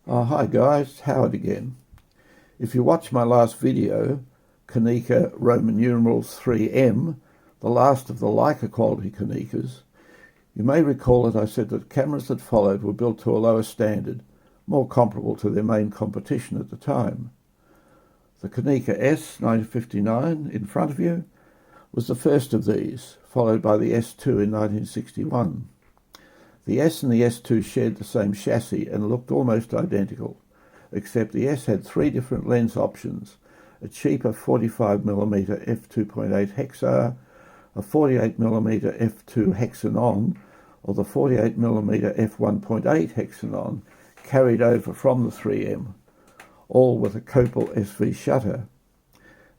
Hi guys, Howard again. If you watched my last video, Konica Roman numerals 3M, the last of the Leica quality Konicas, you may recall that I said that cameras that followed were built to a lower standard, more comparable to their main competition at the time. The Konica S 1959 in front of you was the first of these, followed by the S2 in 1961. The S and the S2 shared the same chassis and looked almost identical, except the S had three different lens options: a cheaper 45mm f2.8 Hexar, a 48mm f2 Hexanon, or the 48mm f1.8 Hexanon carried over from the 3M, all with a Copal SV shutter.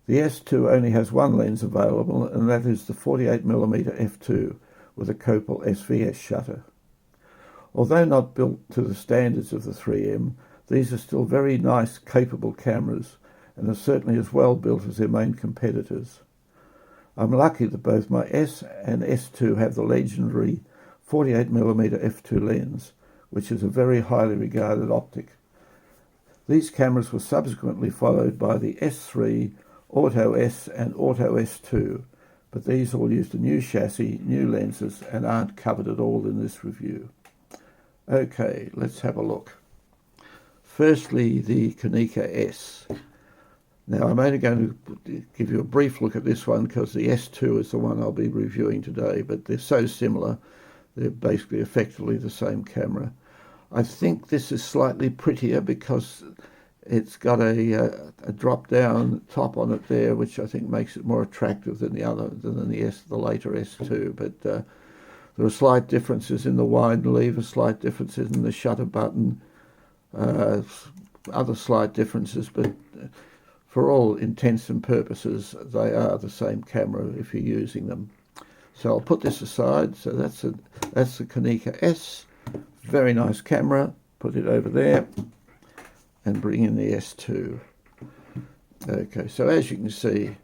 The S2 only has one lens available, and that is the 48mm f2 with a Copal SVS shutter. Although not built to the standards of the 3M, these are still very nice, capable cameras and are certainly as well built as their main competitors. I'm lucky that both my S and S2 have the legendary 48mm f2 lens, which is a very highly regarded optic. These cameras were subsequently followed by the S3, Auto S and Auto S2, but these all used a new chassis, new lenses, and aren't covered at all in this review. Okay, let's have a look. Firstly, the Konica S. Now, I'm only going to give you a brief look at this one because the S2 is the one I'll be reviewing today, but they're so similar, they're basically effectively the same camera. I think this is slightly prettier because it's got a drop-down top on it there, which I think makes it more attractive than the later S2, but there are slight differences in the wide lever, slight differences in the shutter button, other slight differences, but for all intents and purposes, they are the same camera if you're using them. So I'll put this aside. So that's the Konica S. Very nice camera. Put it over there and bring in the S2. Okay, so as you can see,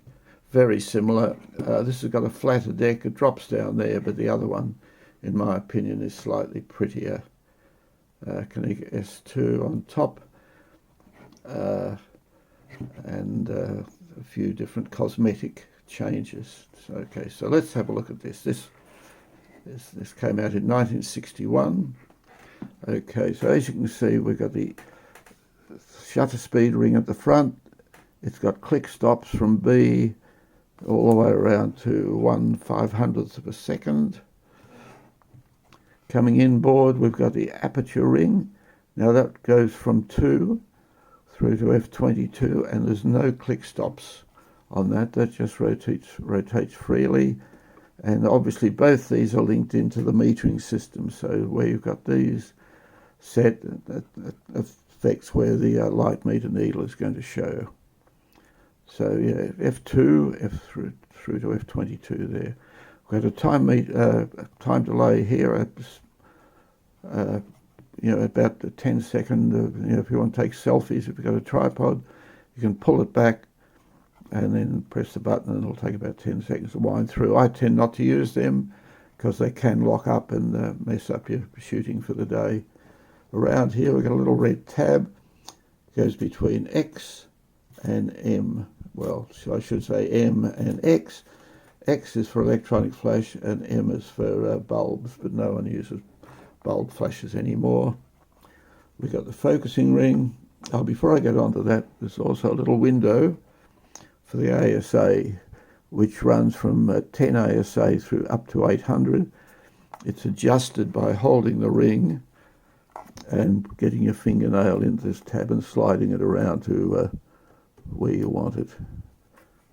very similar. This has got a flatter deck. It drops down there, but the other one, in my opinion, is slightly prettier. Konica S2 on top, and a few different cosmetic changes. Okay, so let's have a look at this. This came out in 1961. Okay, so as you can see, we've got the shutter speed ring at the front. It's got click stops from B all the way around to 1/500th of a second. Coming inboard, we've got the aperture ring. Now that goes from 2 through to f22, and there's no click stops on that. That just rotates freely. And obviously both these are linked into the metering system. So where you've got these set, that affects where the light meter needle is going to show. So yeah, F2, F through to F22 there. We've got a time delay here at, about the 10-second. If you want to take selfies, if you've got a tripod, you can pull it back and then press the button, and it'll take about 10 seconds to wind through. I tend not to use them because they can lock up and mess up your shooting for the day. Around here, we've got a little red tab. It goes between X and M. Well, I should say M and X. X is for electronic flash and M is for bulbs, but no one uses bulb flashes anymore. We've got the focusing ring. Before I get onto that, there's also a little window for the ASA, which runs from 10 ASA through up to 800. It's adjusted by holding the ring and getting your fingernail into this tab and sliding it around to where you want it.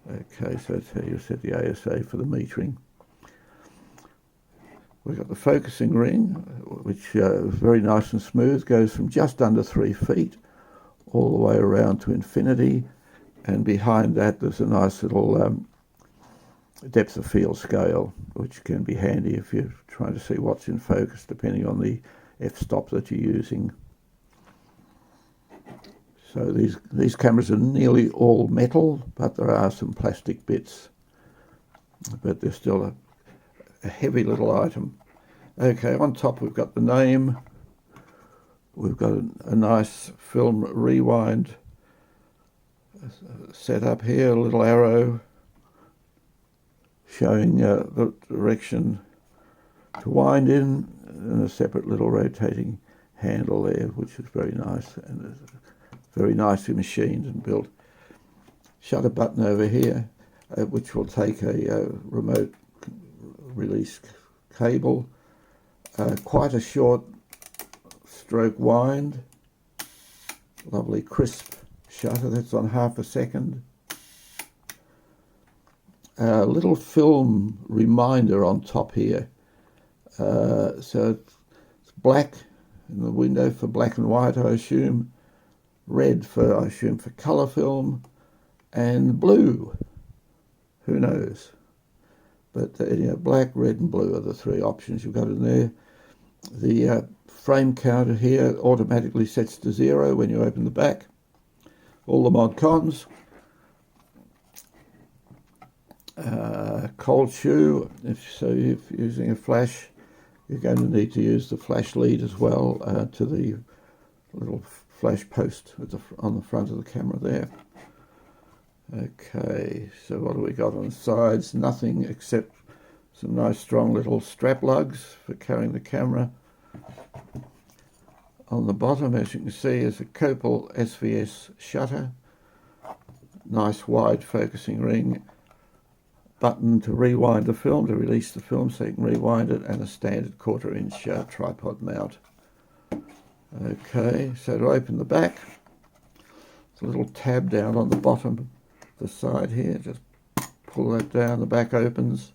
Okay, so that's how you set the ASA for the metering. We've got the focusing ring, which is very nice and smooth, goes from just under 3 feet all the way around to infinity, and behind that there's a nice little depth of field scale, which can be handy if you're trying to see what's in focus, depending on the f-stop that you're using. So these cameras are nearly all metal, but there are some plastic bits. But they're still a heavy little item. Okay, on top we've got the name, we've got a nice film rewind set up here, a little arrow showing the direction to wind in, and a separate little rotating handle there, which is very nice and very nicely machined and built. Shutter button over here, which will take a remote release cable. Quite a short stroke wind. Lovely crisp shutter, that's on 1/2 a second. A little film reminder on top here. So it's black in the window for black and white, I assume. Red for, I assume, for colour film. And blue. Who knows? But black, red and blue are the three options you've got in there. The frame counter here automatically sets to 0 when you open the back. All the mod cons. Cold shoe, if you're using a flash, you're going to need to use the flash lead as well to the little flash post on the front of the camera there. Okay, so what do we got on the sides? Nothing except some nice strong little strap lugs for carrying the camera. On the bottom, as you can see, is a Konica SVS shutter. Nice wide focusing ring. Button to rewind the film, to release the film so you can rewind it, and a standard 1/4 inch tripod mount. Okay, so to open the back, there's a little tab down on the bottom, the side here. Just pull that down, the back opens.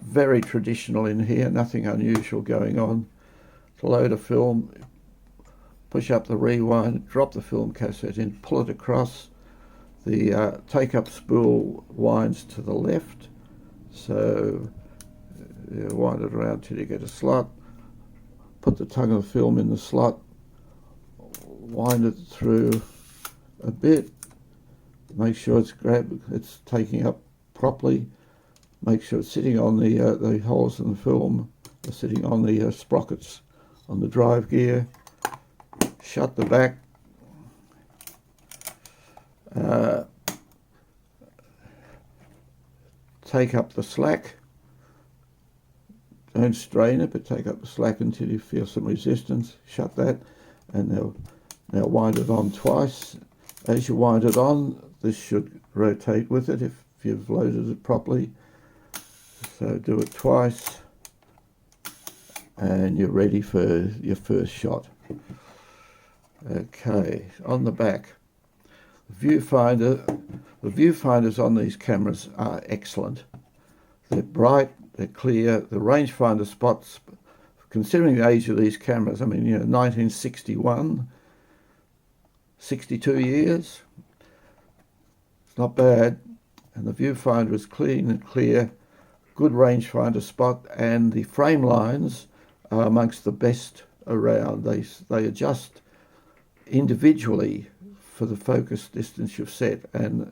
Very traditional in here, nothing unusual going on. To load a film, push up the rewind, drop the film cassette in, pull it across. The take-up spool winds to the left, so you wind it around till you get a slot. Put the tongue of the film in the slot, wind it through a bit, make sure it's taking up properly, make sure it's sitting on the holes in the film, sitting on the sprockets on the drive gear. Shut the back. Take up the slack. Don't strain it, but take up the slack until you feel some resistance. Shut that, and now wind it on twice. As you wind it on, this should rotate with it if you've loaded it properly. So do it twice, and you're ready for your first shot. Okay, on the back, the viewfinders on these cameras are excellent. They're bright, they're clear. The rangefinder spots, considering the age of these cameras, I mean, 1961, 62 years, it's not bad. And the viewfinder is clean and clear, good rangefinder spot, and the frame lines are amongst the best around. They adjust individually for the focus distance you've set, and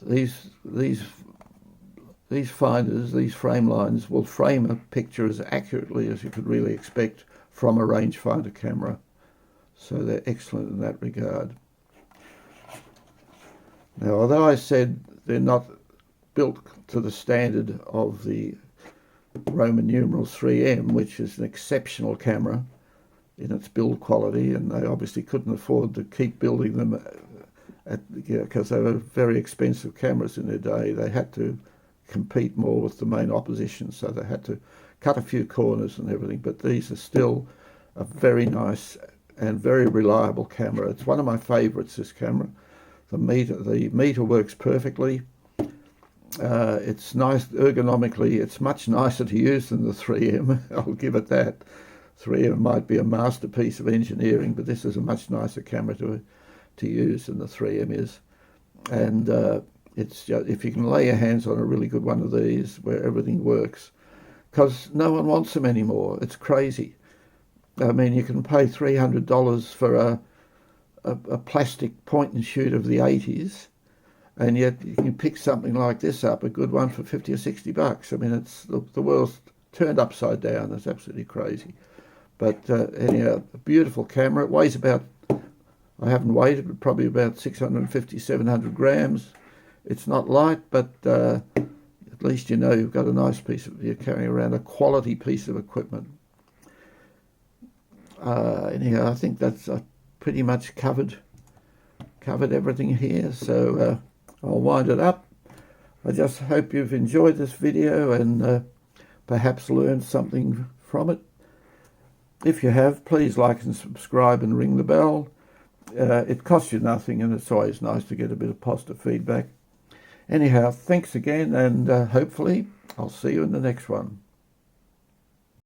these finders, these frame lines, will frame a picture as accurately as you could really expect from a rangefinder camera. So they're excellent in that regard. Now, although I said they're not built to the standard of the Roman numerals 3M, which is an exceptional camera in its build quality, and they obviously couldn't afford to keep building them because they were very expensive cameras in their day. They had to compete more with the main opposition, so they had to cut a few corners and everything, but these are still a very nice and very reliable camera. It's one of my favorites, this camera. The meter works perfectly. It's nice ergonomically. It's much nicer to use than the 3M. I'll give it that. 3M might be a masterpiece of engineering, but this is a much nicer camera to use than the 3M is. And it's just, if you can lay your hands on a really good one of these where everything works, because no one wants them anymore. It's crazy. I mean, you can pay $300 for a plastic point and shoot of the 80s, and yet you can pick something like this up, a good one, for 50 or 60 bucks. I mean, it's the world's turned upside down. It's absolutely crazy. But anyhow, a beautiful camera. It weighs about, I haven't weighed it, but probably about 650, 700 grams. It's not light, but at least you know you've got a nice piece of, you're carrying around a quality piece of equipment. Anyhow, I think that's pretty much covered everything here, so I'll wind it up. I just hope you've enjoyed this video and perhaps learned something from it. If you have, please like and subscribe and ring the bell. It costs you nothing, and it's always nice to get a bit of positive feedback. Anyhow, thanks again, and hopefully I'll see you in the next one.